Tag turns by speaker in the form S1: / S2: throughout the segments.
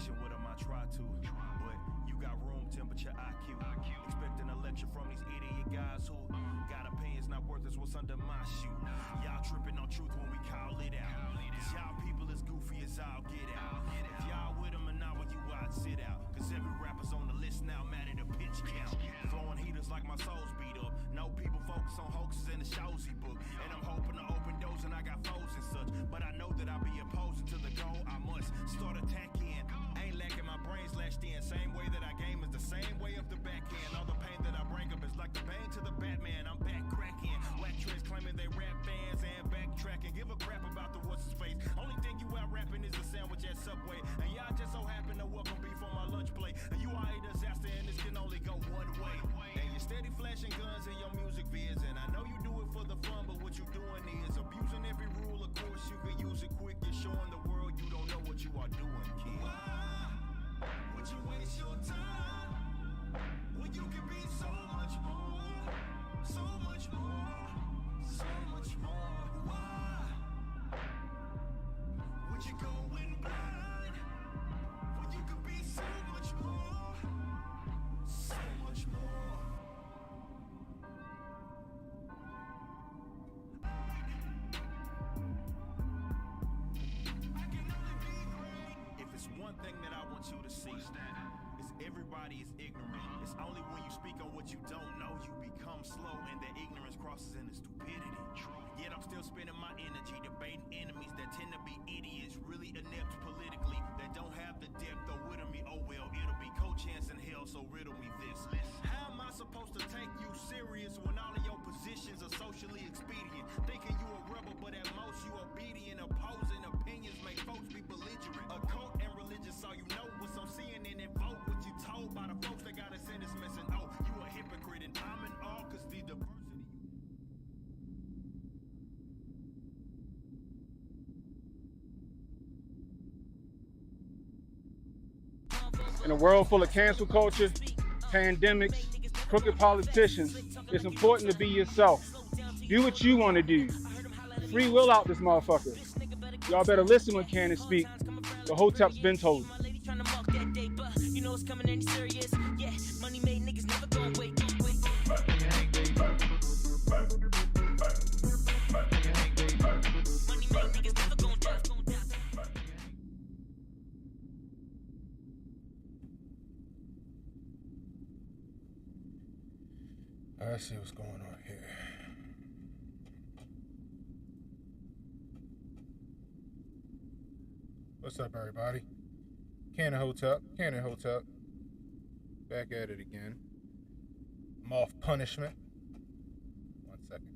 S1: conversation with them, I try to. But you got room temperature IQ. Expecting a lecture from these idiot guys who got opinions not worth is what's under my shoe. Y'all tripping on truth when we call it out. Cause y'all people as goofy as I'll get out. If y'all with them and not with you, I'd sit out. Cause every rapper's on the list now, mad at a pitch count. Flowing heaters like my soul's beat up. No people focus on hoaxes in the Showsy book. And I'm hoping to open doors and I got foes and such. But I know that I'll be opposing to the goal. I must start attacking. Ain't lacking, my brain's lashed in. Same way that I game is the same way of the backhand. All the pain that I bring up is like the bane to the Batman. I'm back cracking. Whack tricks claiming they rap fans and backtracking. Give a crap about the what's his face. Only thing you out rapping is a sandwich at Subway. And y'all just so happen to welcome beef on my lunch plate. And you are a disaster and this can only go one way. And you steady flashing guns in your music vids. And I know you do it for the fun, but what you doing is abusing every rule. Of course you can use it quick. You're showing the world you don't know what you are doing, kid. Why would you waste your time when you can be so much more? So much more. So much more. Why would you go in blind when you could be so much more? So much more. I can only be great. If it's one thing that I want you to see, is everybody is ignorant. It's only when you speak on what you don't know, you become slow, and that ignorance crosses into stupidity. Yet I'm still spending my energy debating enemies that tend to be idiots, really inept politically, that don't have the depth or wit of me. Oh well, it'll be co-chance in hell, so riddle me this. How am I supposed to take you serious when all of your positions are socially expedient? Thinking you a rebel, but at most you obedient. Opposing opinions make folks be belligerent. Occult and religious, so you know what's on CNN and vote what you told by the folks that got a sentence missing. Oh, you a hypocrite and I'm in awe cause the diversity.
S2: In a world full of cancel culture, pandemics, crooked politicians, it's important to be yourself. Do what you want to do. Free will out this motherfucker. Y'all better listen when Cannon speak. The Hotep's been told.
S3: You know it's coming any serious. Yeah, money made niggas never gon' wait. Money made niggas never gon' die.
S4: Let's see what's going on here. What's up, everybody? Cannon Hotep. Back at it again. I'm off punishment. 1 second.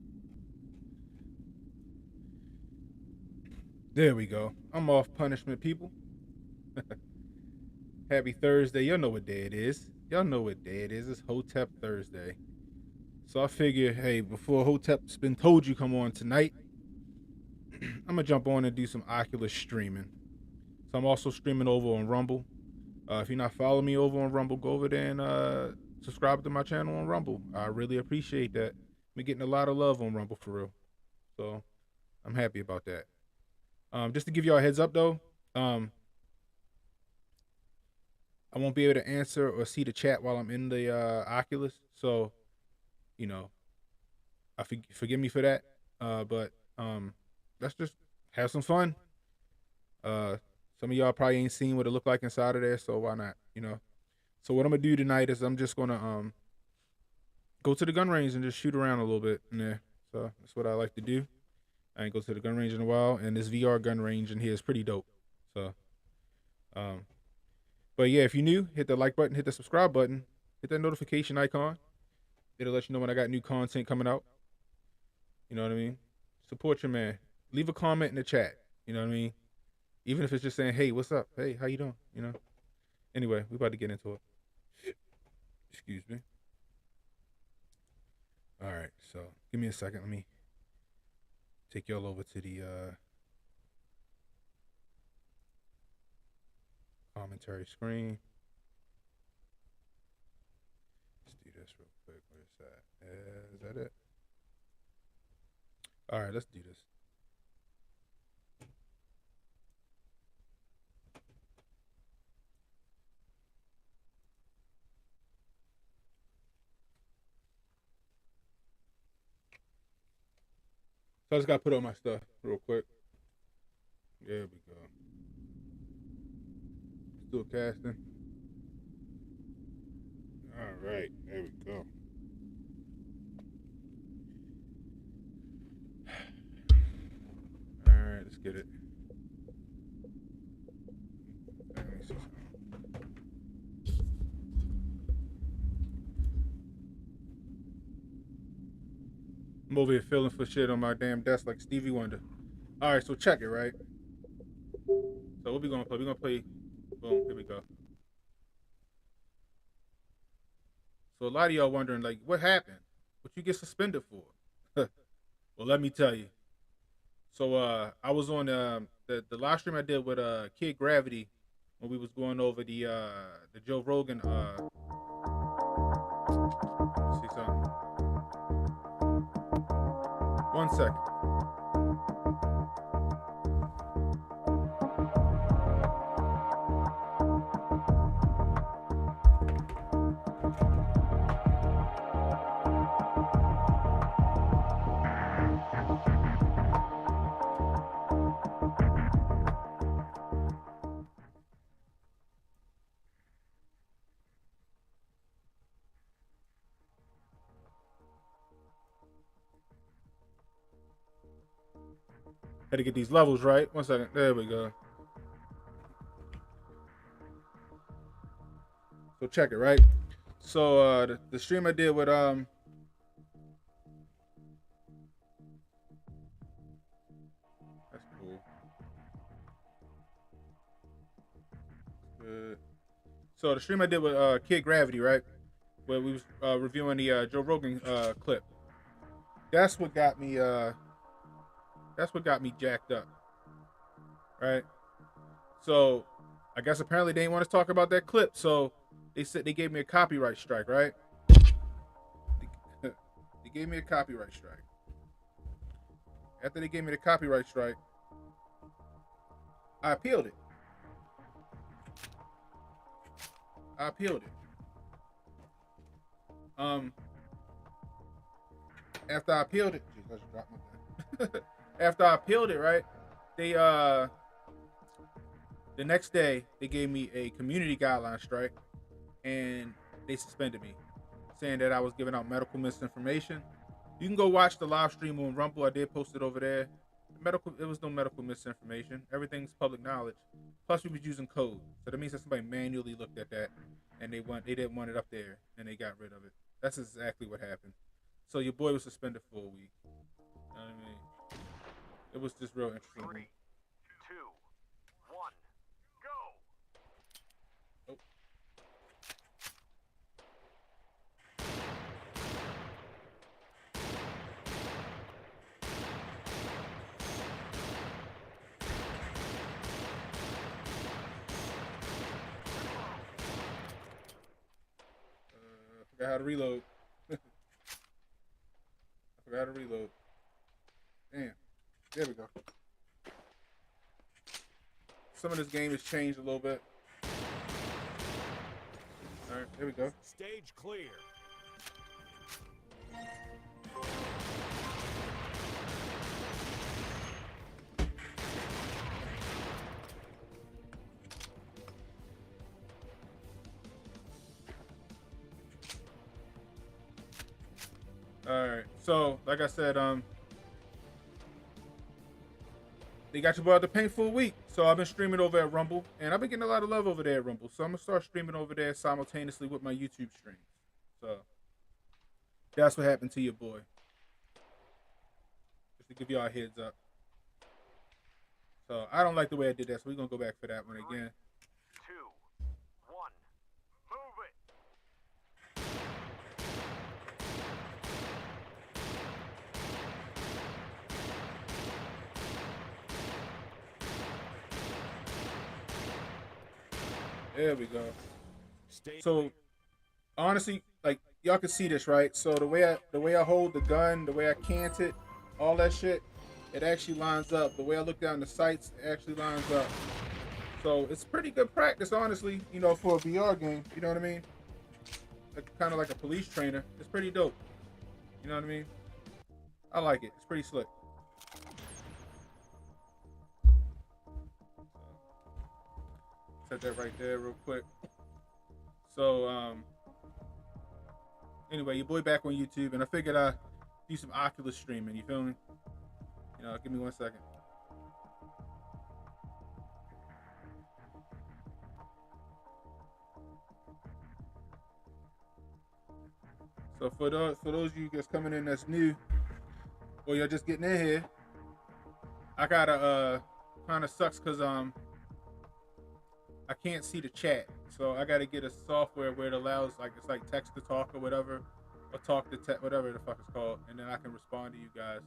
S4: There we go. I'm off punishment, people. Happy Thursday. Y'all know what day it is. It's Hotep Thursday. So I figure, hey, before Hotep's been told you come on tonight, I'm going to jump on and do some Oculus streaming. So I'm also streaming over on Rumble. If you're not following me over on Rumble, go over there and subscribe to my channel on Rumble. I really appreciate that. We're getting a lot of love on Rumble for real. So I'm happy about that. Just to give y'all a heads up though, I won't be able to answer or see the chat while I'm in the Oculus. So, you know, forgive me for that. But let's just have some fun. Some of y'all probably ain't seen what it looked like inside of there, so why not, you know? So what I'm gonna do tonight is I'm just gonna go to the gun range and just shoot around a little bit in there. So that's what I like to do. I ain't go to the gun range in a while, and this VR gun range in here is pretty dope. So, but yeah, if you're new, hit the like button, hit the subscribe button, hit that notification icon. It'll let you know when I got new content coming out. You know what I mean? Support your man. Leave a comment in the chat. You know what I mean? Even if it's just saying, hey, what's up? Hey, how you doing? You know? Anyway, we about to get into it. Excuse me. All right, so give me a second. Let me take y'all over to the commentary screen. Let's do this real quick. Where's that? Is that it? All right, let's do this. So I just gotta put on my stuff real quick. There we go. Still casting. All right, there we go. All right, let's get it. Let me see something. I'm over here feeling for shit on my damn desk like Stevie Wonder. All right, so check it, right? So what we gonna play? We gonna play. Boom. Here we go. So a lot of y'all wondering like, what happened? What you get suspended for? Well, let me tell you. So I was on the live stream I did with Kid Gravity when we was going over the Joe Rogan. Let's see something. 1 second. Had to get these levels right. 1 second. There we go. So check it, right? So the stream I did with that's cool. Good. So the stream I did with Kid Gravity, right? Where we was reviewing the Joe Rogan clip. That's what got me jacked up. Right? So I guess apparently they didn't want to talk about that clip, so they said they gave me a copyright strike, right? They gave me a copyright strike. After they gave me the copyright strike, I appealed it. After I appealed it, geez, I just dropped my gun. After I appealed it, right? They the next day they gave me a community guideline strike, and they suspended me, saying that I was giving out medical misinformation. You can go watch the live stream on Rumble. I did post it over there. It was no medical misinformation. Everything's public knowledge. Plus, we was using code, so that means that somebody manually looked at that, and they didn't want it up there, and they got rid of it. That's exactly what happened. So your boy was suspended for a week. You know what I mean? It was just real interesting.
S5: 3, 2, 1, go!
S4: Oh. I forgot how to reload. Damn. There we go. Some of this game has changed a little bit. All right, there we go.
S5: Stage clear.
S4: All right. So, like I said, they got your boy out the paint for a week. So I've been streaming over at Rumble, and I've been getting a lot of love over there at Rumble. So I'm gonna start streaming over there simultaneously with my YouTube streams. So that's what happened to your boy. Just to give y'all a heads up. So I don't like the way I did that, so we're gonna go back for that one again.
S5: 2, 1, move it!
S4: There we go. So honestly, like y'all can see this, right? So the way I hold the gun, the way I cant it, all that shit, it actually lines up. The way I look down the sights, it actually lines up. So it's pretty good practice, honestly, you know, for a VR game. You know what I mean? Like, kind of like a police trainer. It's pretty dope. You know what I mean? I like it. It's pretty slick. Set that right there real quick. So anyway, your boy back on YouTube, and I figured I'd do some Oculus streaming. You feel me? You know, give me 1 second. So for those of you guys coming in that's new, or you're just getting in here, I gotta kind of sucks because I can't see the chat, so I gotta get a software where it allows, like, it's like text to talk or whatever, or talk to text, whatever the fuck it's called, and then I can respond to you guys,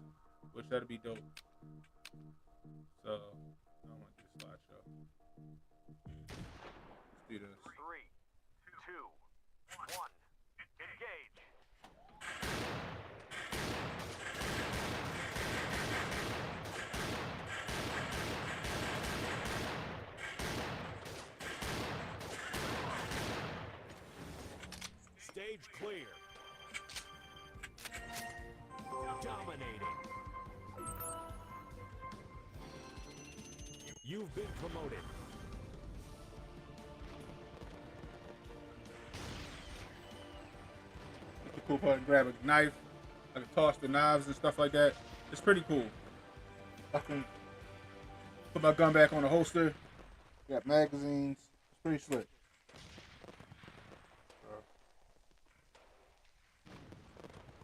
S4: which that'll be dope. So I don't want to do a slideshow. Let's do this.
S5: 3, 2, 1. Engage. Stage clear. Dominating. You've been promoted.
S4: The cool part, grab a knife, I can toss the knives and stuff like that. It's pretty cool. I can put my gun back on the holster. Got magazines. It's pretty slick.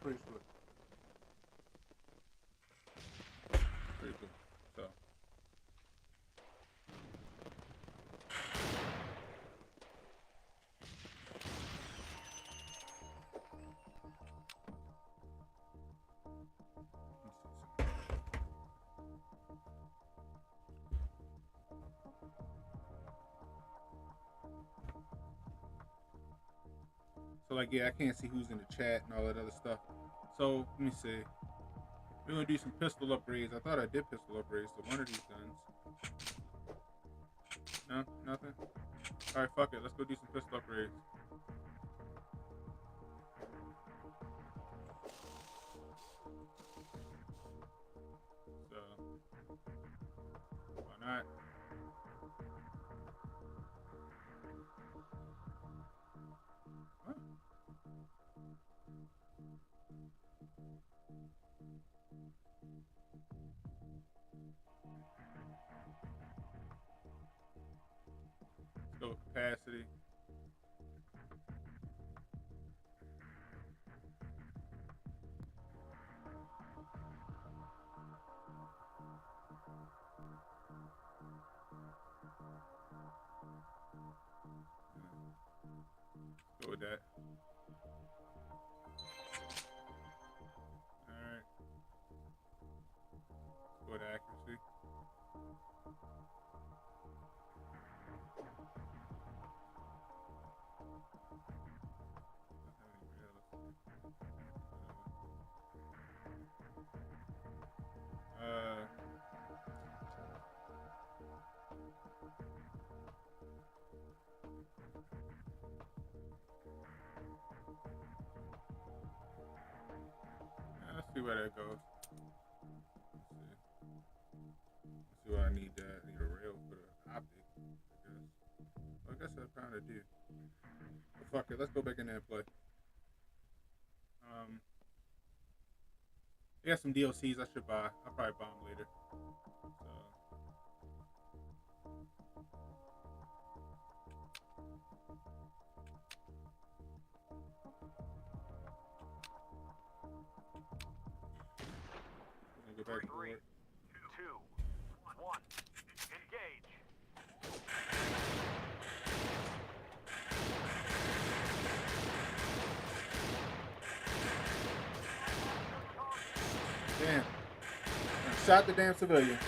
S4: Pretty slick. Pretty cool. So. So, like, yeah, I can't see who's in the chat and all that other stuff. So, let me see. We're gonna do some pistol upgrades. I thought I did pistol upgrades to one of these guns. No, nothing. All right, fuck it. Let's go do some pistol upgrades. So, why not? Huh? Let's go with capacity. Go with that. Alright. Go with accuracy. Let's see where that goes. Let's see what I need. I need a rail for the optic, I guess I kind of do. But fuck it, let's go back in there and play. I got some DLCs I should buy. I'll probably buy them later. So. Go back to
S5: 3,
S4: work.
S5: 2, 1. Engage.
S4: Damn. I shot the damn civilian.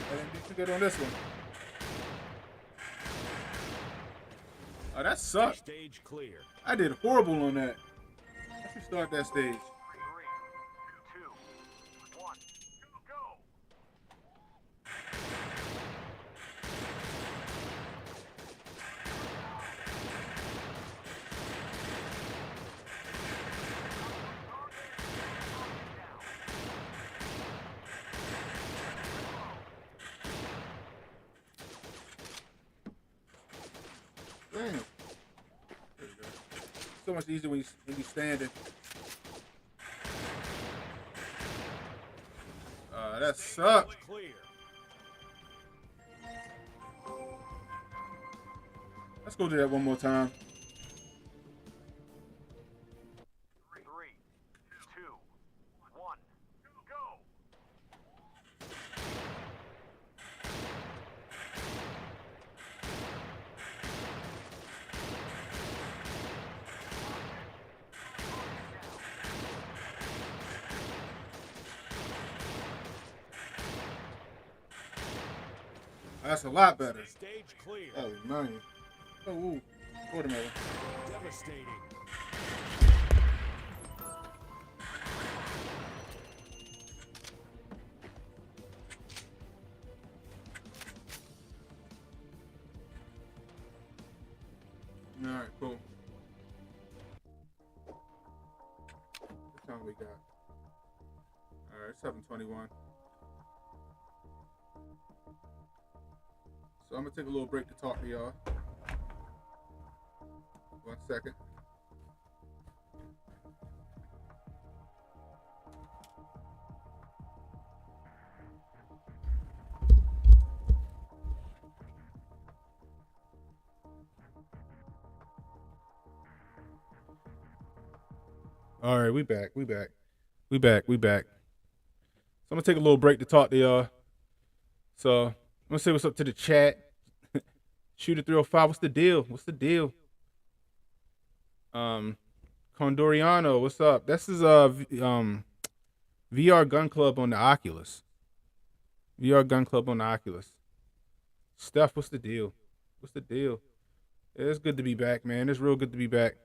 S4: I didn't do too good on this one. Oh, that sucked.
S5: Stage clear.
S4: I did horrible on that. I should start that stage.
S5: 3, 2, 1. Go.
S4: so much easier when you standing. That sucks.
S5: Clear.
S4: Let's go do that one more time.
S5: 3, 2, 1, go.
S4: That's a lot better.
S5: Stage clear.
S4: That was nice. Oh, ooh. Watermelon.
S5: Devastating.
S4: All right, cool. What time we got? All right, 7:21. So I'm gonna take a little break to talk to y'all. 1 second. All right, we back. So I'm gonna take a little break to talk to y'all. So I'm gonna say what's up to the chat. Shooter 305, what's the deal? Condoriano, what's up? This is VR Gun Club on the Oculus. Steph, what's the deal? It's good to be back, man. It's real good to be back.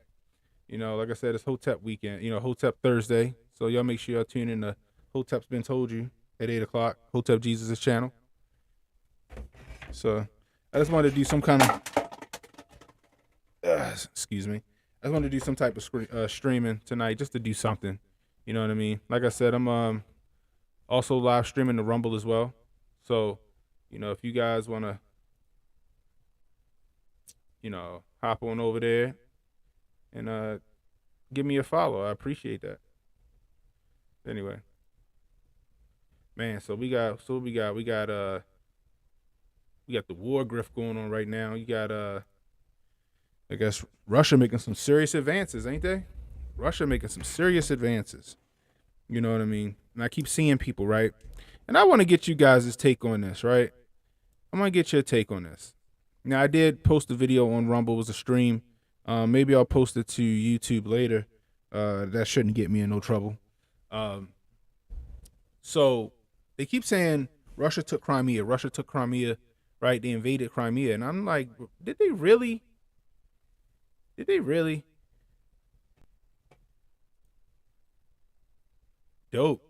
S4: You know, like I said, it's Hotep weekend. You know, Hotep Thursday. So y'all make sure y'all tune in to Hotep's Been Told You at 8 o'clock. Hotep Jesus' channel. So I just wanted to do some kind of excuse me. I just wanted to do some type of streaming tonight just to do something. You know what I mean? Like I said, I'm also live streaming the Rumble as well. So, you know, if you guys want to, you know, hop on over there and give me a follow. I appreciate that. Anyway. Man, so we got the war grift going on right now. You got I guess Russia making some serious advances, ain't they? You know what I mean? And I keep seeing people, right? And I want to get you guys' take on this, right? I'm going to get your take on this. Now, I did post a video on Rumble. It was a stream. Maybe I'll post it to YouTube later. That shouldn't get me in no trouble. So they keep saying Russia took Crimea, right? They invaded Crimea. And I'm like, did they really? Dope.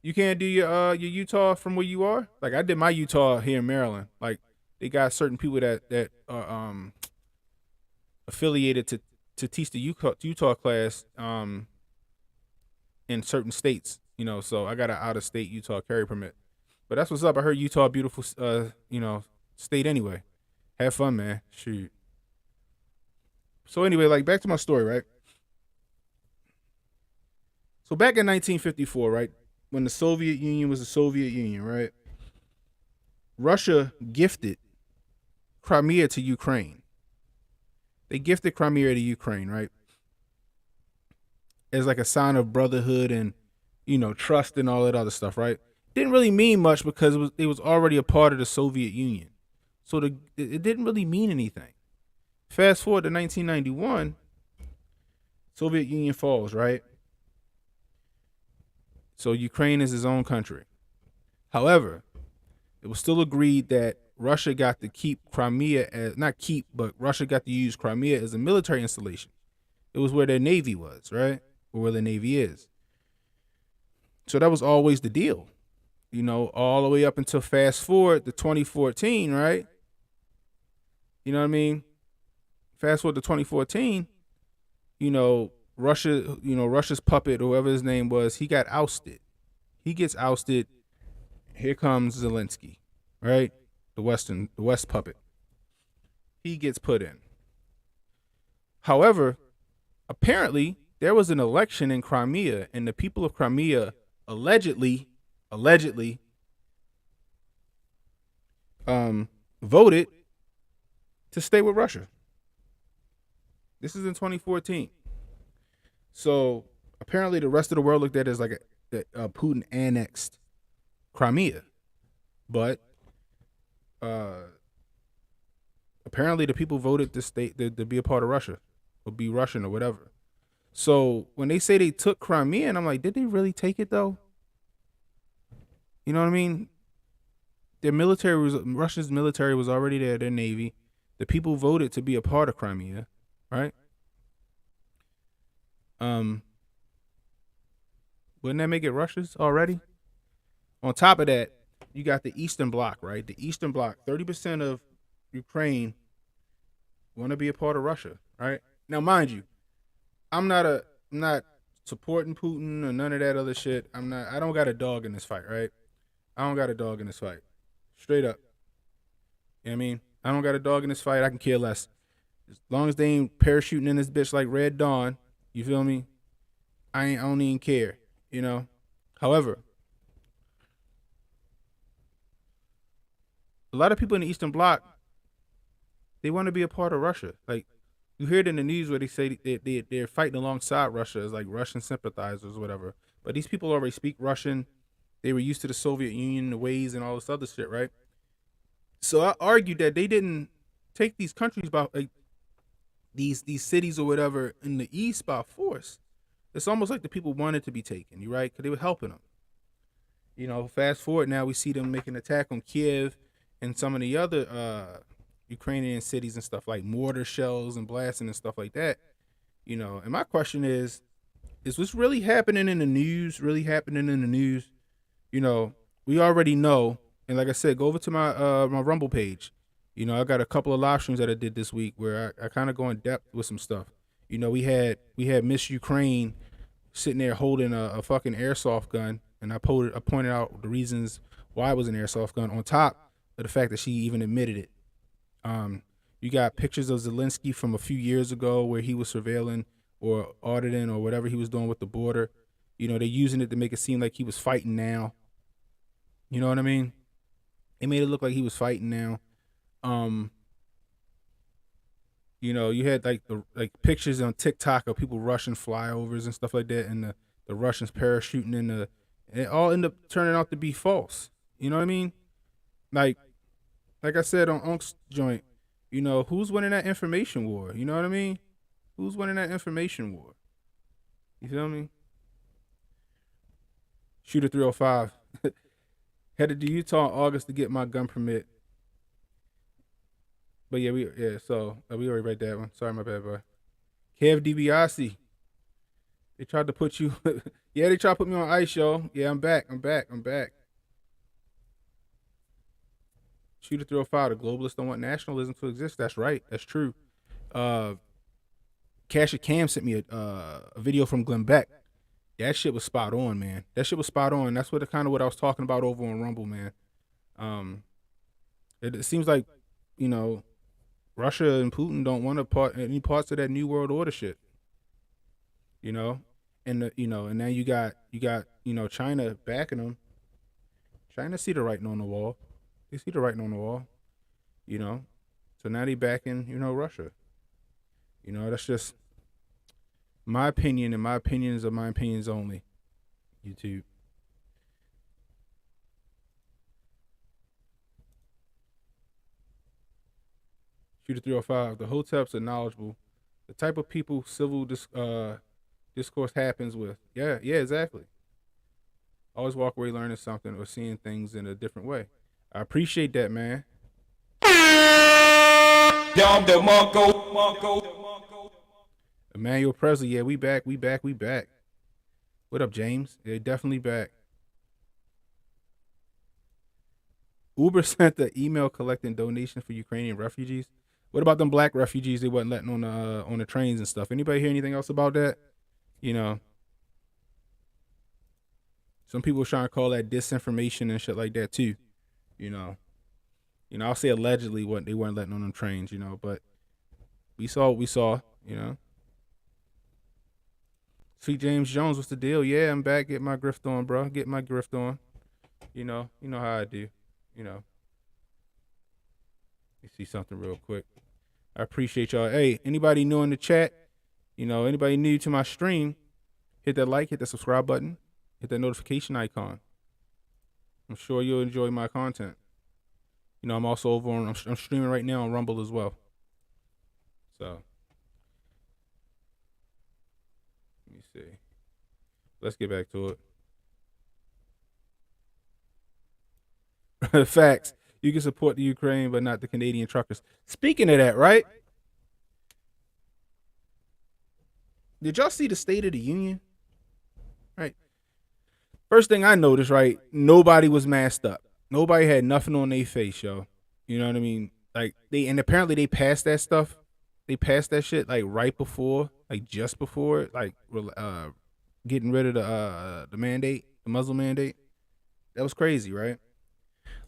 S4: You can't do your Utah from where you are? Like I did my Utah here in Maryland. Like they got certain people that are affiliated to teach the Utah class in certain states, you know, so I got an out of state Utah carry permit. But that's what's up. I heard Utah beautiful state anyway. Have fun, man. Shoot. So anyway, like back to my story, right? So back in 1954, right, when the Soviet Union was the Soviet Union, right, Russia gifted Crimea to Ukraine. They gifted Crimea to Ukraine, right, as like a sign of brotherhood and, you know, trust and all that other stuff, right? Didn't really mean much because it was already a part of the Soviet Union. So it didn't really mean anything. Fast forward to 1991, Soviet Union falls, right? So Ukraine is its own country. However, it was still agreed that Russia got to keep Crimea as, not keep, but Russia got to use Crimea as a military installation. It was where their Navy was, right? Or where the Navy is. So that was always the deal. You know, all the way up until fast forward to 2014, right? You know what I mean? Fast forward to 2014, you know, Russia's puppet, whoever his name was, he got ousted. He gets ousted. Here comes Zelensky, right? The West puppet. He gets put in. However, apparently there was an election in Crimea, and the people of Crimea allegedly voted to stay with Russia. This is in 2014. So apparently the rest of the world looked at it as like Putin annexed Crimea, but apparently the people voted to stay to be a part of Russia or be Russian or whatever. So when they say they took Crimea, and I'm like, did they really take it though? You know what I mean? Russia's military was already there, their navy. The people voted to be a part of Crimea, right? Wouldn't that make it Russia's already? On top of that, you got the Eastern Bloc, right? The Eastern Bloc, 30% of Ukraine want to be a part of Russia, right? Now, mind you, I'm not supporting Putin or none of that other shit. I don't got a dog in this fight, right? I don't got a dog in this fight. Straight up. You know what I mean? I don't got a dog in this fight. I can care less. As long as they ain't parachuting in this bitch like Red Dawn, you feel me? I don't even care, you know? However, a lot of people in the Eastern Bloc, they want to be a part of Russia. Like, you hear it in the news where they say they're fighting alongside Russia as like Russian sympathizers or whatever. But these people already speak Russian. They were used to the Soviet Union, the ways and all this other shit, right? So I argued that they didn't take these countries by like these cities or whatever in the East by force. It's almost like the people wanted to be taken, you right? Because they were helping them. You know, fast forward now, we see them making an attack on Kiev and some of the other Ukrainian cities and stuff, like mortar shells and blasting and stuff like that. You know, and my question is what's really happening in the news really happening in the news? You know, we already know, and like I said, go over to my my Rumble page. You know, I got a couple of live streams that I did this week where I kind of go in depth with some stuff. You know, we had Miss Ukraine sitting there holding a fucking airsoft gun, and I pointed out the reasons why it was an airsoft gun on top of the fact that she even admitted it. You got pictures of Zelensky from a few years ago where he was surveilling or auditing or whatever he was doing with the border. You know, they're using it to make it seem like he was fighting now. You know what I mean? It made it look like he was fighting now. You know, you had like pictures on TikTok of people rushing flyovers and stuff like that, and the Russians parachuting and it all ended up turning out to be false. You know what I mean? Like I said on Unc's joint, you know, who's winning that information war? You know what I mean? Who's winning that information war? You feel me? Shooter 305. Headed to Utah in August to get my gun permit. But yeah, we already read that one. Sorry, my bad, boy. Kev DiBiase. They tried to put you. Yeah, they tried to put me on ice, yo. Yeah, I'm back. Shooter 305. The globalists don't want nationalism to exist. That's right. That's true. Casher Cam sent me a video from Glenn Beck. That shit was spot on, man. That's what I was talking about over on Rumble, man. It seems like, you know, Russia and Putin don't want any parts of that New World Order shit. You know, and now you got China backing them. China see the writing on the wall. They see the writing on the wall. You know, so now they backing Russia. You know, that's just my opinion, and my opinions are my opinions only. YouTube. Shooter 305. The Hoteps are knowledgeable. The type of people civil discourse happens with. Yeah, exactly. Always walk away learning something or seeing things in a different way. I appreciate that, man. Emmanuel Presley, yeah, we back. What up, James? Yeah, definitely back. Uber sent the email collecting donations for Ukrainian refugees. What about them black refugees they wasn't letting on the trains and stuff? Anybody hear anything else about that? You know, some people trying to call that disinformation and shit like that too. You know, I'll say allegedly what they weren't letting on them trains. You know, but we saw what we saw. You You know. Sweet James Jones, what's the deal? Yeah, I'm back. Get my grift on, bro. Get my grift on. You know how I do. You know. Let me see something real quick. I appreciate y'all. Hey, anybody new in the chat? You know, anybody new to my stream? Hit that like, hit that subscribe button, hit that notification icon. I'm sure you'll enjoy my content. You know, I'm also over on, I'm streaming right now on Rumble as well. So, let me see. Let's get back to it. Facts. You can support the Ukraine, but not the Canadian truckers. Speaking of that, right? Did y'all see the State of the Union? Right. First thing I noticed, right? Nobody was masked up. Nobody had nothing on their face, yo. You know what I mean? Like apparently they passed that stuff. They passed that shit like right before, like just before, like getting rid of the mandate, the Muslim mandate. That was crazy, right?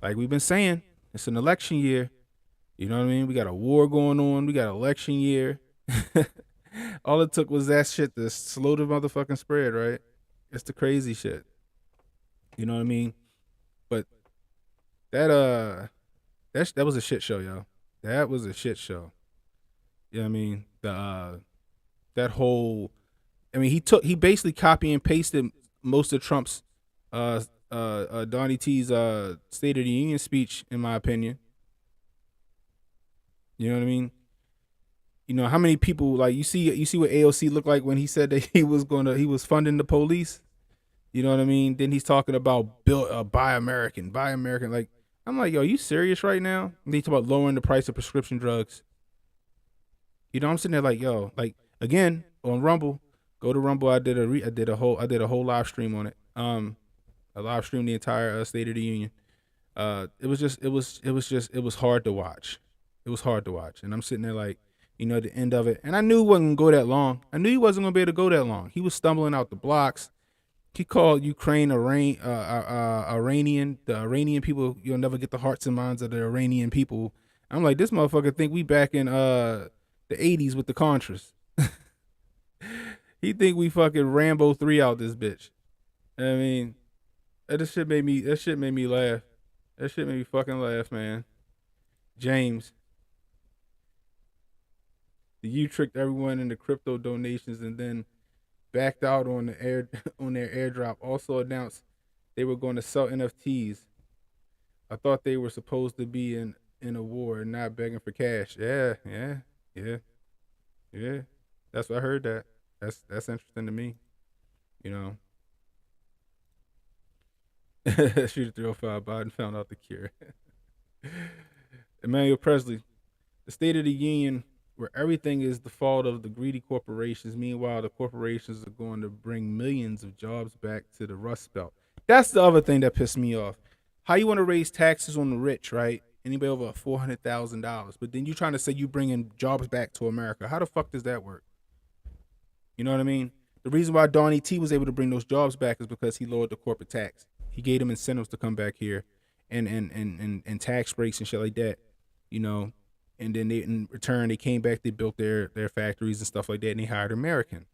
S4: Like we've been saying, it's an election year. You know what I mean? We got a war going on. We got an election year. All it took was that shit to slow the motherfucking spread, right? It's the crazy shit. You know what I mean? But that was a shit show, yo. That was a shit show. You know what I mean? That whole, I mean, he basically copy and pasted most of Trump's Donnie T's State of the Union speech, in my opinion. You know what I mean? You know how many people, like, you see what AOC looked like when he said that he was funding the police. You know what I mean? Then he's talking about buy American. Like, I'm like, yo, you serious right now? And they talk about lowering the price of prescription drugs. You know, I'm sitting there like, yo, like, again, on Rumble, go to Rumble. I did a whole live stream on it. I live streamed the entire State of the Union. It was hard to watch. It was hard to watch, and I'm sitting there like, you know, the end of it, and I knew it wasn't gonna go that long. I knew he wasn't gonna be able to go that long. He was stumbling out the blocks. He called Ukraine Iranian. The Iranian people, you'll never get the hearts and minds of the Iranian people. I'm like, this motherfucker think we back in the 80s with the Contras. He think we fucking Rambo 3 out this bitch. I mean, that shit made me laugh. That shit made me fucking laugh, man. James, you tricked everyone into crypto donations and then backed out on their airdrop. Also announced they were going to sell NFTs. I thought they were supposed to be in a war and not begging for cash. Yeah. That's what I heard. That's interesting to me. You know. Shooter 305 Biden found out the cure. Emmanuel Presley, the State of the Union, where everything is the fault of the greedy corporations. Meanwhile, the corporations are going to bring millions of jobs back to the Rust Belt. That's the other thing that pissed me off. How you want to raise taxes on the rich, right? Anybody over $400,000, but then you're trying to say you bringing jobs back to America. How the fuck does that work? You know what I mean? The reason why Donnie T was able to bring those jobs back is because he lowered the corporate tax. He gave them incentives to come back here, and tax breaks and shit like that. You know, and then in return they came back, they built their factories and stuff like that, and they hired American.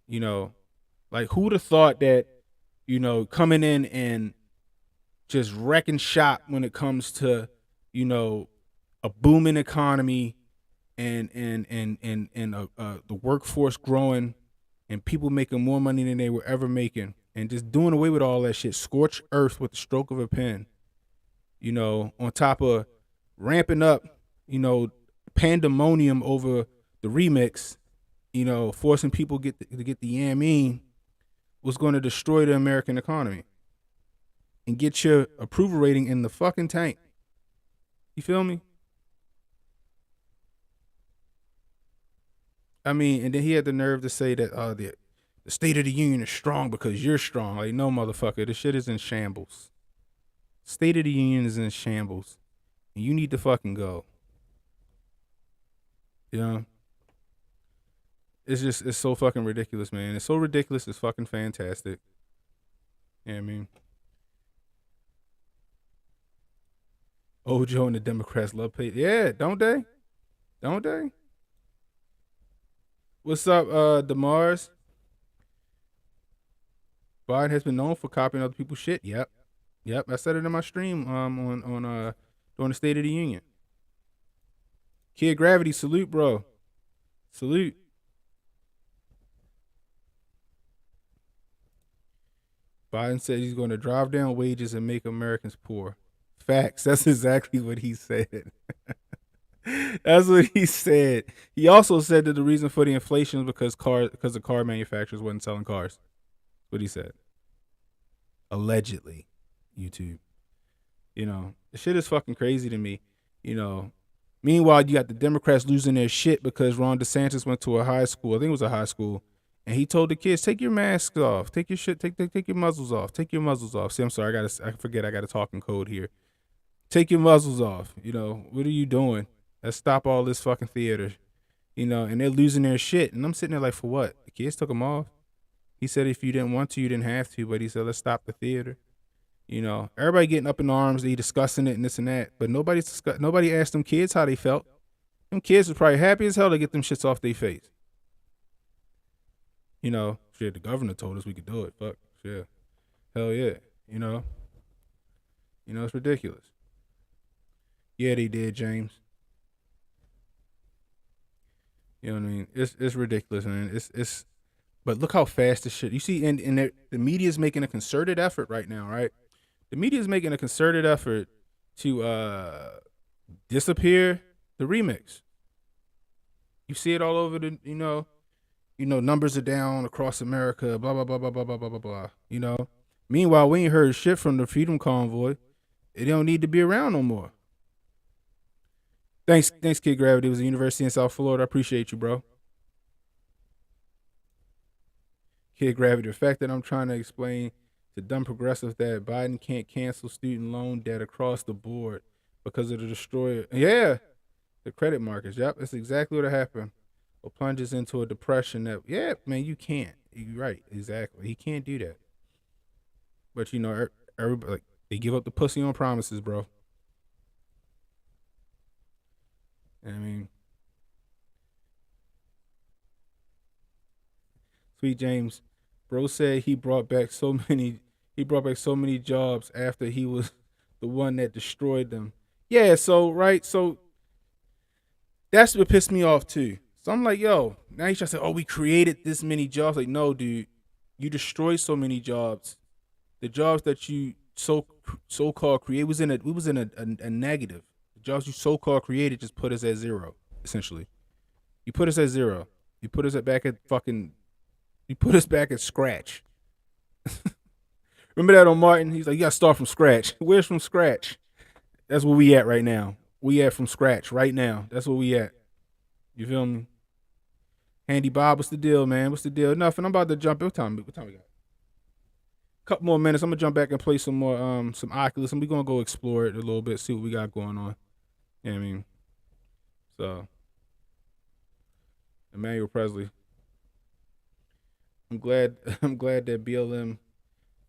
S4: You know, like who would have thought that, you know, coming in and just wrecking shop when it comes to, you know, a booming economy and the workforce growing and people making more money than they were ever making, and just doing away with all that shit, scorched earth with the stroke of a pen, you know, on top of ramping up, you know, pandemonium over the remix, you know, forcing people to get the yammine, was going to destroy the American economy and get your approval rating in the fucking tank. You feel me? I mean, and then he had the nerve to say that the State of the Union is strong because you're strong. Like, no, motherfucker, this shit is in shambles. State of the Union is in shambles. And you need to fucking go. You know? It's so fucking ridiculous, man. It's so ridiculous, it's fucking fantastic. You know what I mean? Ojo and the Democrats love pay. Yeah, don't they? Don't they? What's up, Demars? Biden has been known for copying other people's shit. Yep. I said it in my stream on during the State of the Union. Kid Gravity, salute, bro. Salute. Biden said he's going to drive down wages and make Americans poor. Facts. That's exactly what he said. That's what he said. He also said that the reason for the inflation was because the car manufacturers wasn't selling cars. That's what he said. Allegedly, YouTube. You know, the shit is fucking crazy to me. You know, meanwhile, you got the Democrats losing their shit because Ron DeSantis went to a high school. I think it was a high school. And he told the kids, take your masks off. Take your shit. Take your muzzles off. Take your muzzles off. See, I'm sorry. I forget. I got to talk in code here. Take your muzzles off. You know, what are you doing? Let's stop all this fucking theater. You know, and they're losing their shit. And I'm sitting there like, for what? The kids took them off. He said if you didn't want to, you didn't have to. But he said, let's stop the theater. You know, everybody getting up in arms, they discussing it and this and that. But nobody asked them kids how they felt. Them kids were probably happy as hell to get them shits off their face. You know, shit, the governor told us we could do it. Fuck, shit. Hell yeah. You know, it's ridiculous. Yeah, they did, James. You know what I mean? It's ridiculous, man. It's but look how fast this shit. You see, and the media is making a concerted effort right now, right? The media is making a concerted effort to disappear the remix. You see it all over the, you know, numbers are down across America, blah, blah, blah, blah, blah, blah, blah, blah, blah. You know? Meanwhile, we ain't heard shit from the Freedom Convoy. It don't need to be around no more. Thanks, Kid Gravity. It was a university in South Florida. I appreciate you, bro. Kid Gravity. The fact that I'm trying to explain to dumb progressives that Biden can't cancel student loan debt across the board because of the destroyer. Yeah, the credit markets. Yep, that's exactly what happened. Or plunges into a depression that, yeah, man, you can't. You're right, exactly. He can't do that. But, you know, everybody, like, they give up the pussy on promises, bro. I mean, Sweet James, bro said he brought back so many jobs after he was the one that destroyed them. Yeah, so that's what pissed me off too. So I'm like, yo, now he's trying to say, oh, we created this many jobs. Like, no, dude, you destroyed so many jobs. The jobs that you so-called create we was in a negative. The jobs you so-called created just put us at zero, essentially. You put us at zero. You put us back at scratch. Remember that on Martin? He's like, you gotta start from scratch. Where's from scratch? That's where we at right now. We at from scratch right now. That's where we at. You feel me? Handy Bob, what's the deal, man? What's the deal? Nothing. I'm about to jump. What time we got? Couple more minutes. I'm gonna jump back and play some more some Oculus, and we're gonna go explore it a little bit, see what we got going on. You know what I mean? So Emmanuel Presley. I'm glad that BLM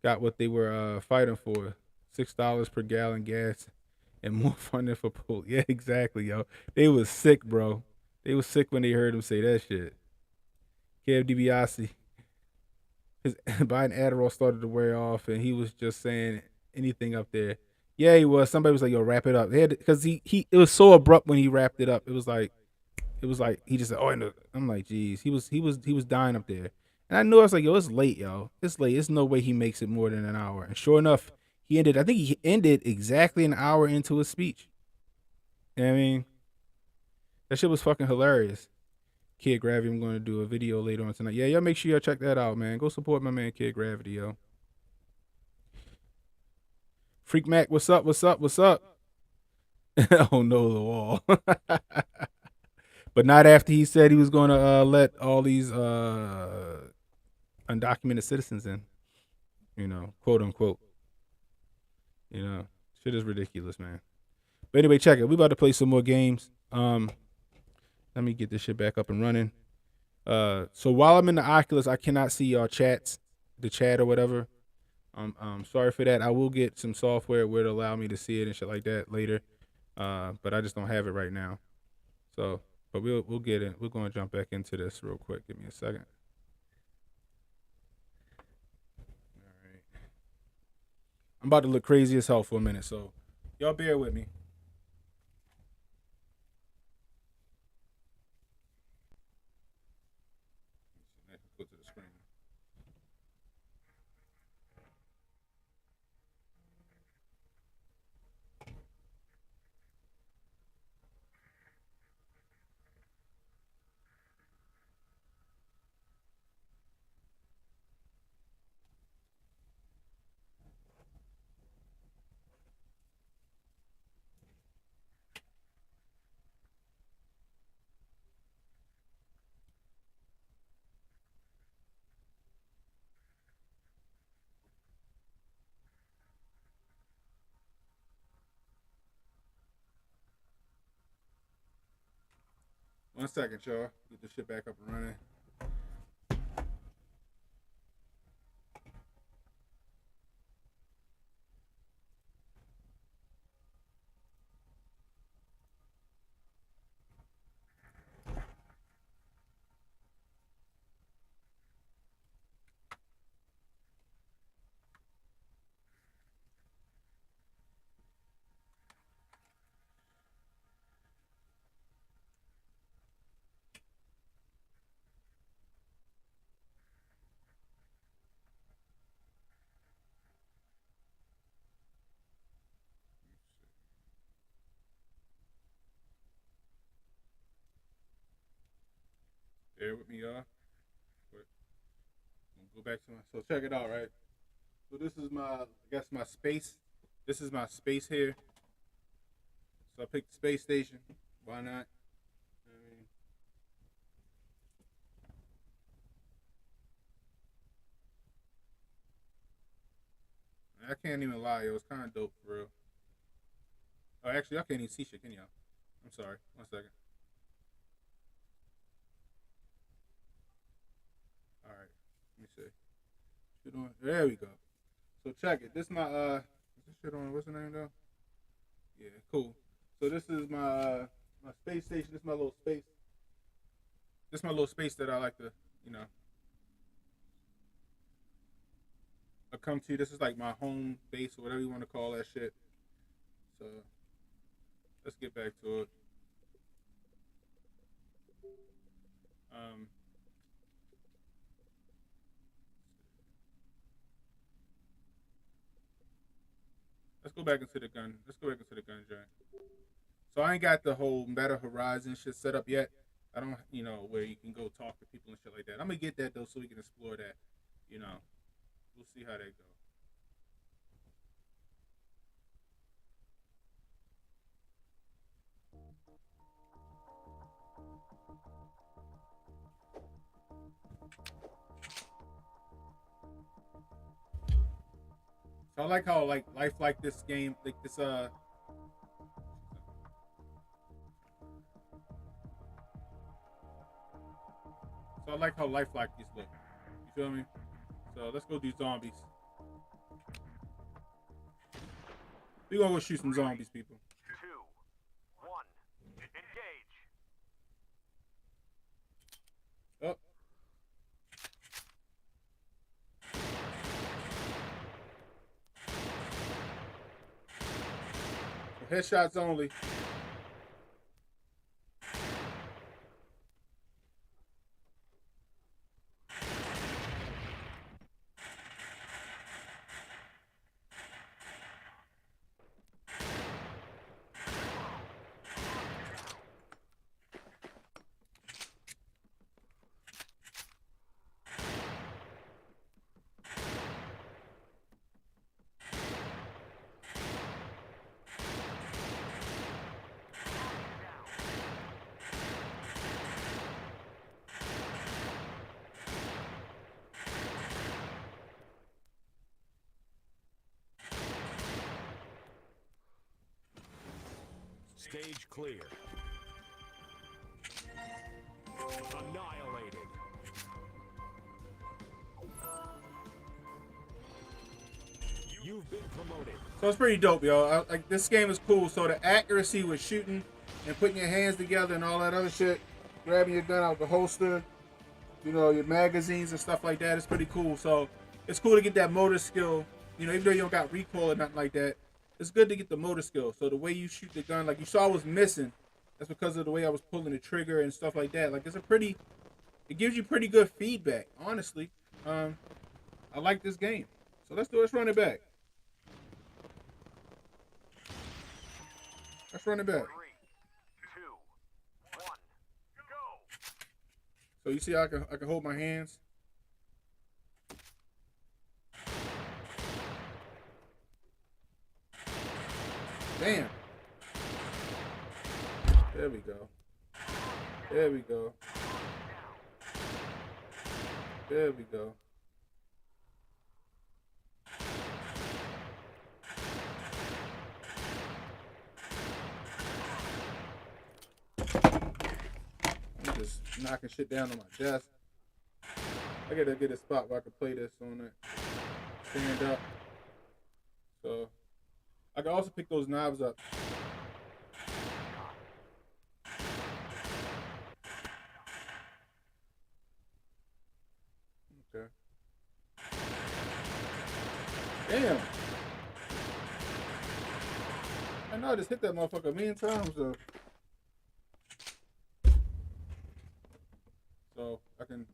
S4: got what they were fighting for. $6 per gallon gas and more funding for pool. Yeah, exactly, yo. They was sick, bro. They was sick when they heard him say that shit. Kev DiBiase. His Biden Adderall started to wear off, and he was just saying anything up there. Yeah, he was. Somebody was like, "Yo, wrap it up." Because it was so abrupt when he wrapped it up. It was like he just said, "Oh," no. I'm like, "Geez," he was dying up there, and I knew I was like, "Yo, it's late, yo. It's late. There's no way he makes it more than an hour." And sure enough, I think he ended exactly an hour into his speech. You know what I mean? That shit was fucking hilarious. Kid Gravity, I'm going to do a video later on tonight. Yeah, y'all make sure y'all check that out, man. Go support my man Kid Gravity, yo. Freak Mac, what's up? Oh no, the wall. But not after he said he was going to let all these undocumented citizens in, you know, quote unquote. You know, shit is ridiculous, man. But anyway, check it. We about to play some more games. Let me get this shit back up and running. So while I'm in the Oculus, I cannot see y'all the chat or whatever. Sorry for that. I will get some software where it'll allow me to see it and shit like that later. But I just don't have it right now. So But we'll get it. We're gonna jump back into this real quick. Give me a second. All right. I'm about to look crazy as hell for a minute, so y'all bear with me. Go to the screen. One second, y'all. Get this shit back up and running. Bear with me, y'all. But go back to my. So check it out, right? So this is my, I guess my space. This is my space here. So I picked the space station. Why not? I can't even lie, yo. It's kind of dope for real. Oh, actually, I can't even see shit, can y'all? I'm sorry. One second. All right. Let me see. Shit on. There we go. So check it. This my is this shit on? What's the name though? Yeah, cool. So this is my space station. This is my little space. This is my little space that I like to, you know, I come to. This is like my home base or whatever you want to call that shit. So let's get back to it. Um, let's go back into the gun. Let's go back into the gun joint. So I ain't got the whole Meta Horizon shit set up yet. I don't, you know, where you can go talk to people and shit like that. I'm gonna get that though, so we can explore that. You know, we'll see how that goes. So I like how like life like this game, like this So I like how life like these look. You feel me? So let's go do zombies. We gonna go shoot some zombies, people.
S5: 2, 1, engage.
S4: Oh. So headshots only.
S5: Stage clear. Annihilated. You've been promoted.
S4: So it's pretty dope, yo. Like this game is cool. So the accuracy with shooting and putting your hands together and all that other shit, grabbing your gun out the holster, you know, your magazines and stuff like that. It's pretty cool. So it's cool to get that motor skill. You know, even though you don't got recoil or nothing like that, it's good to get the motor skill. So the way you shoot the gun, like you saw I was missing, that's because of the way I was pulling the trigger and stuff like that. Like it gives you pretty good feedback, honestly. I like this game. So let's run it back. Let's run it back.
S5: 3, 2, 1, go!
S4: So you see how I can hold my hands? Damn. There we go. There we go. There we go. I'm just knocking shit down on my desk. I gotta get a spot where I can play this on it. Stand up. So I can also pick those knobs up. Okay. Damn. I know I just hit that motherfucker a million times though. So I can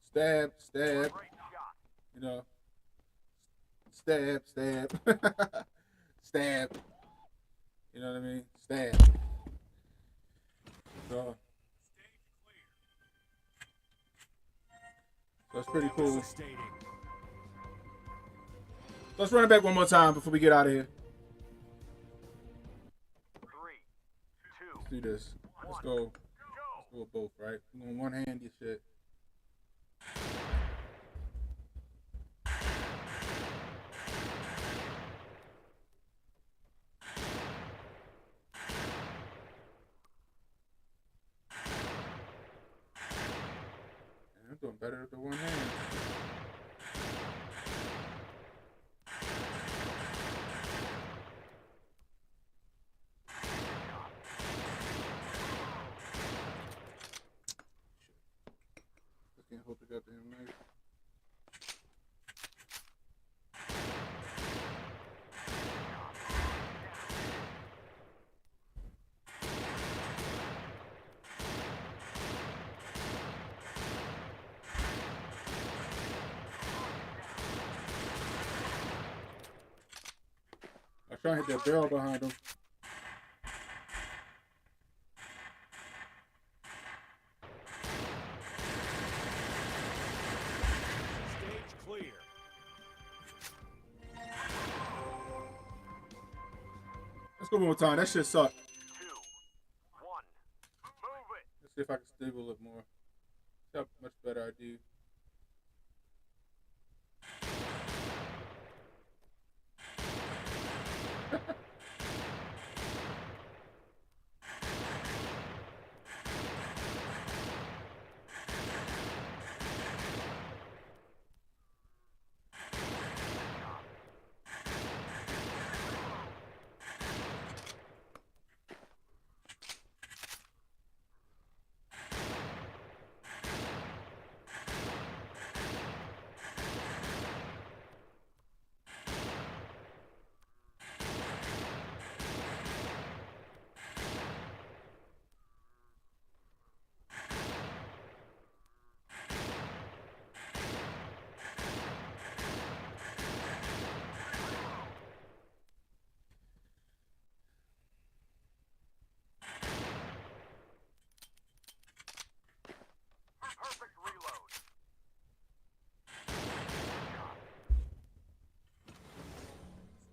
S4: stab, you know, stab, stab, you know what I mean? Stab. So it's pretty cool. Let's run it back one more time before we get out of here.
S5: 3, 2,
S4: Let's do this. Let's go. Let's go with both, right? We're going one hand this shit. I'm doing better with the one hand. Just can't hold the goddamn knife. I was trying to hit that barrel behind him.
S5: stage clear.
S4: Let's go one more time. That shit sucked.
S5: 2, 1, move it!
S4: Let's see if I can stable it more. See how much better I do.
S5: Perfect reload.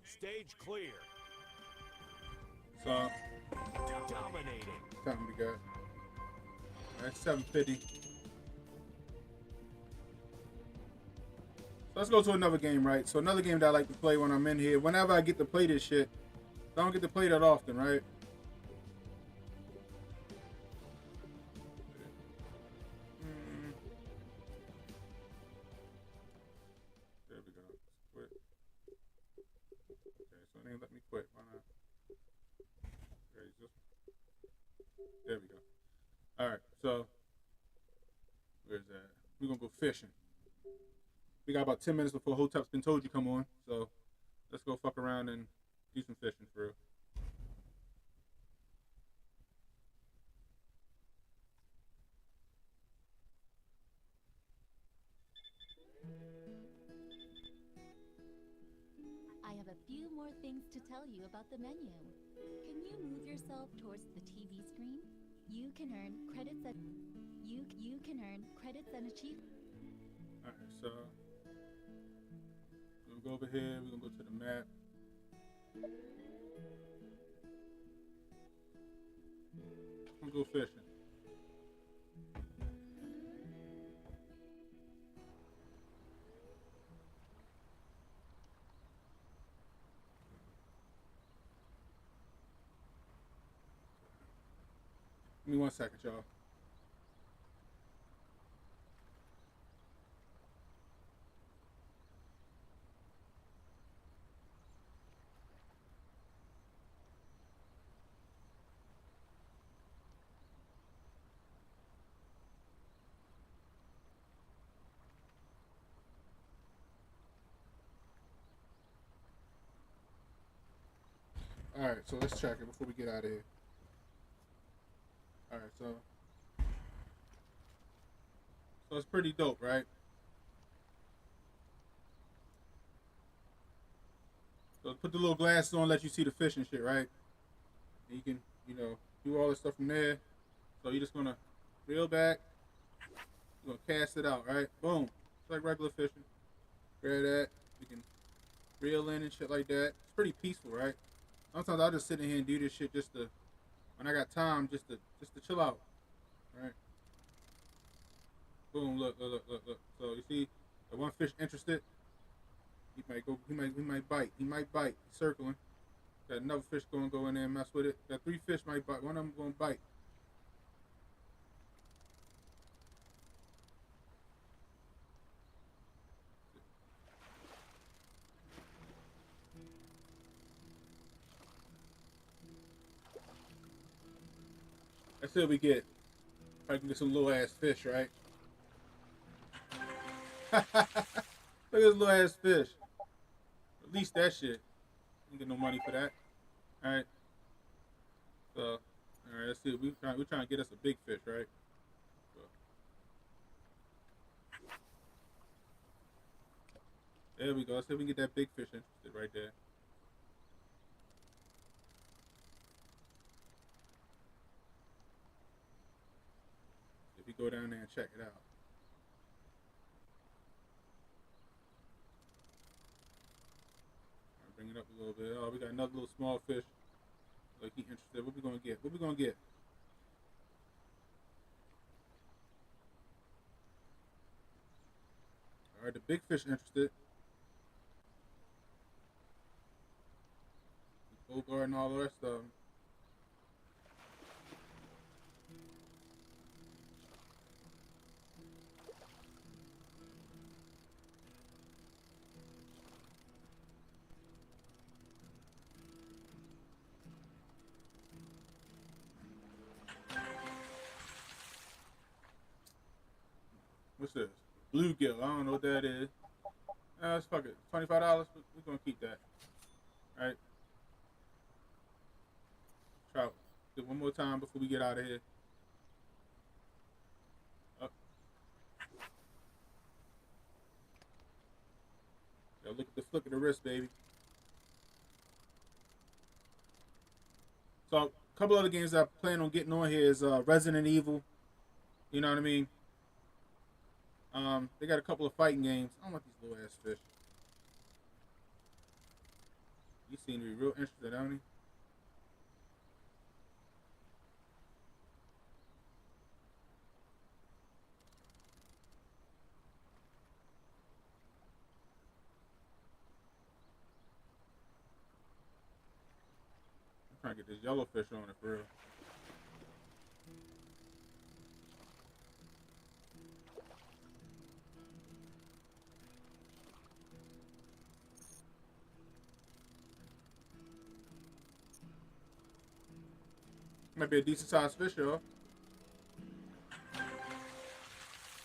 S5: Stage clear.
S4: So,
S5: Dominating.
S4: time we got. That's 750. So let's go to another game, right? So another game that I like to play when I'm in here. Whenever I get to play this shit. I don't get to play that often, right? There we go. Quit. Okay, so they let me quit. Why not? Okay, just we're gonna go fishing. We got about 10 minutes before Hotep's been told you come on, so let's go fuck around and do some fishing for real.
S6: I have a few more things to tell you about the menu. Can you move yourself towards the TV screen? You can earn credits and achieve.
S4: All right, so we're gonna go over here. We're gonna go to the map. I'm gonna go fishing. Give me 1 second, y'all. All right, so let's check it before we get out of here. All right, so it's pretty dope, right? So put the little glasses on, let you see the fish and shit, right? And you can, do all this stuff from there. So you're just gonna reel back, you're gonna cast it out, right? Boom. It's like regular fishing. Grab that, you can reel in and shit like that. It's pretty peaceful, right? Sometimes I'll just sit in here and do this shit just to, when I got time, just to chill out, right? Boom, look. So you see, the one fish interested, he might bite. He might bite. He's circling. Got another fish gonna go in there and mess with it. Got 3 fish might bite. One of them gonna bite. Let's see what we get. I can get some little ass fish, right? Look at this little ass fish. At least that shit. You get no money for that. Alright. So, alright, let's see. We're trying to get us a big fish, right? So. There we go. Let's see if we can get that big fish interested right there. If we go down there and check it out. Bring it up a little bit. Oh, we got another little small fish. Like he interested. What we gonna get? What we gonna get? All right, the big fish interested. Bogart and all the rest of them. What's this? Bluegill. I don't know what that is. Let's fuck it. $25. We're gonna keep that. All right. Try it one more time before we get out of here. Up. Yo, look at the flick of the wrist, baby. So a couple other games I plan on getting on here is Resident Evil. You know what I mean? They got a couple of fighting games. I don't want these little ass fish. You seem to be real interested, don't you? I'm trying to get this yellow fish on it for real. Might be a decent sized fish, y'all.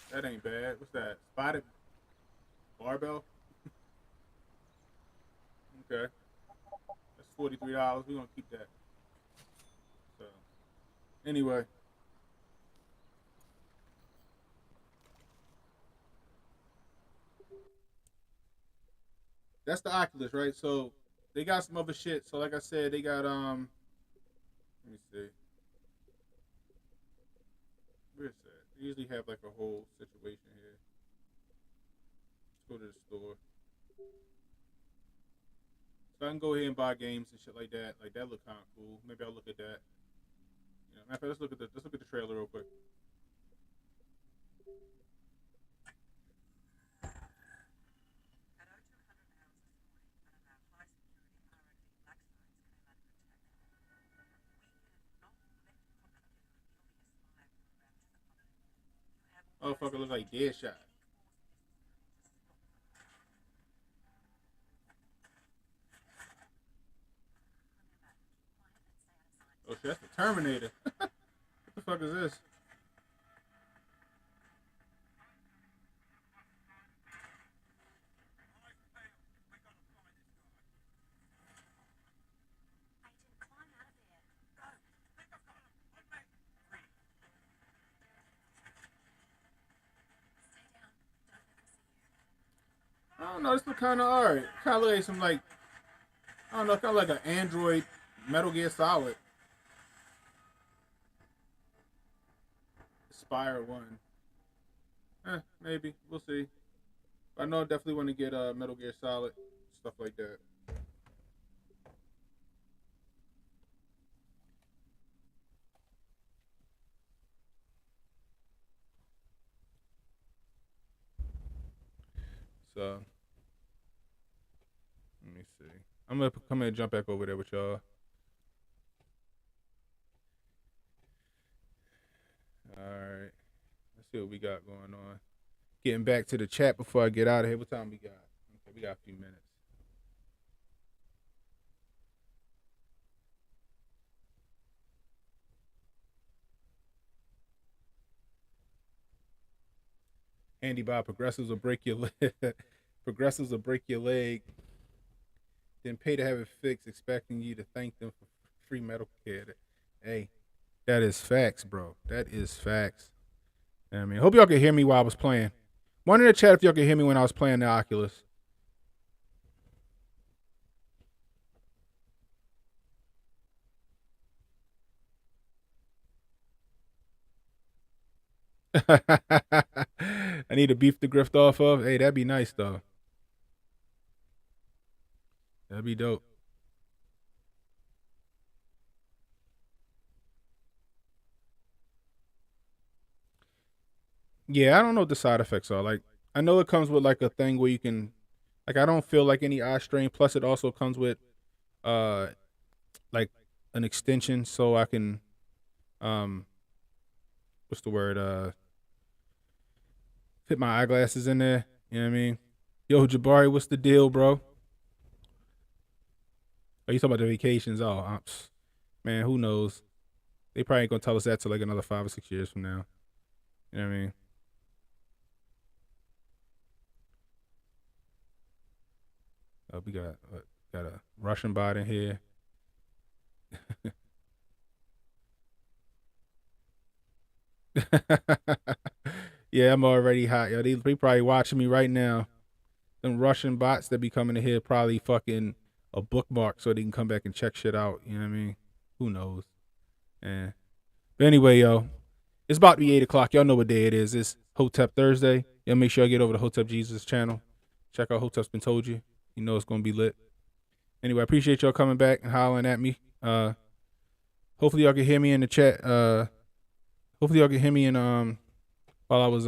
S4: That That ain't bad. What's that? Spotted barbell? Okay. That's $43. We're gonna keep that. So anyway. That's the Oculus, right? So they got some other shit. So like I said, they got let me see. Where's that? They usually have like a whole situation here. Let's go to the store. So I can go ahead and buy games and shit like that. Like that look kind of cool. Maybe I'll look at that. You know, matter of fact, let's look at the trailer real quick. Oh, fucker, look like Deadshot. Oh shit, that's the Terminator. What the fuck is this? I don't know. This look kind of alright. Kind of like some like I don't know, kind of like an Android Metal Gear Solid. Spire 1. Maybe we'll see. I know I definitely want to get Metal Gear Solid stuff like that. So let me see. I'm gonna come in and jump back over there with y'all. All right. Let's see what we got going on. Getting back to the chat before I get out of here. What time we got? Okay, we got a few minutes. Handy Bob, progressives will break your leg. Progressives will break your leg. Then pay to have it fixed, expecting you to thank them for free medical care. Hey, that is facts, bro. That is facts. I mean, hope y'all could hear me while I was playing. One in the chat if y'all could hear me when I was playing the Oculus. I need to beef the Grift off of. Hey, that'd be nice though. That'd be dope. Yeah, I don't know what the side effects are. Like, I know it comes with like a thing where you can, like, I don't feel like any eye strain. Plus, it also comes with, like an extension so I can, what's the word? Fit my eyeglasses in there. You know what I mean? Yo, Jabari, what's the deal, bro? Are you talking about the vacations? Oh, man, who knows? They probably ain't gonna tell us that till like another 5 or 6 years from now. You know what I mean? We got a Russian bot in here. Yeah, I'm already hot, yo. They probably watching me right now. Them Russian bots that be coming in here probably fucking a bookmark so they can come back and check shit out. You know what I mean? Who knows? Yeah. But anyway, yo, it's about to be 8 o'clock. Y'all know what day it is. It's Hotep Thursday. Y'all make sure I get over to Hotep Jesus channel. Check out Hotep's Been Told You. You know it's gonna be lit. Anyway, I appreciate y'all coming back and hollering at me. Hopefully y'all can hear me in the chat. Hopefully y'all can hear me in while I was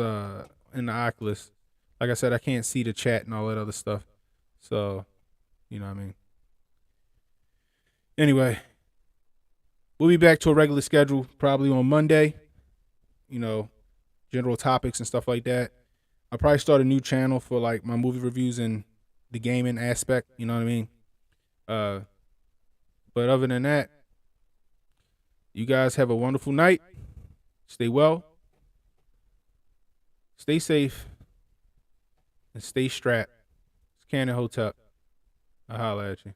S4: in the Oculus. Like I said, I can't see the chat and all that other stuff. So, you know what I mean. Anyway, we'll be back to a regular schedule probably on Monday. You know, general topics and stuff like that. I'll probably start a new channel for like my movie reviews and the gaming aspect. You know what I mean? But other than that, you guys have a wonderful night. Stay well. Stay safe and stay strapped. It's Cannon Hotep. I'll holla at you.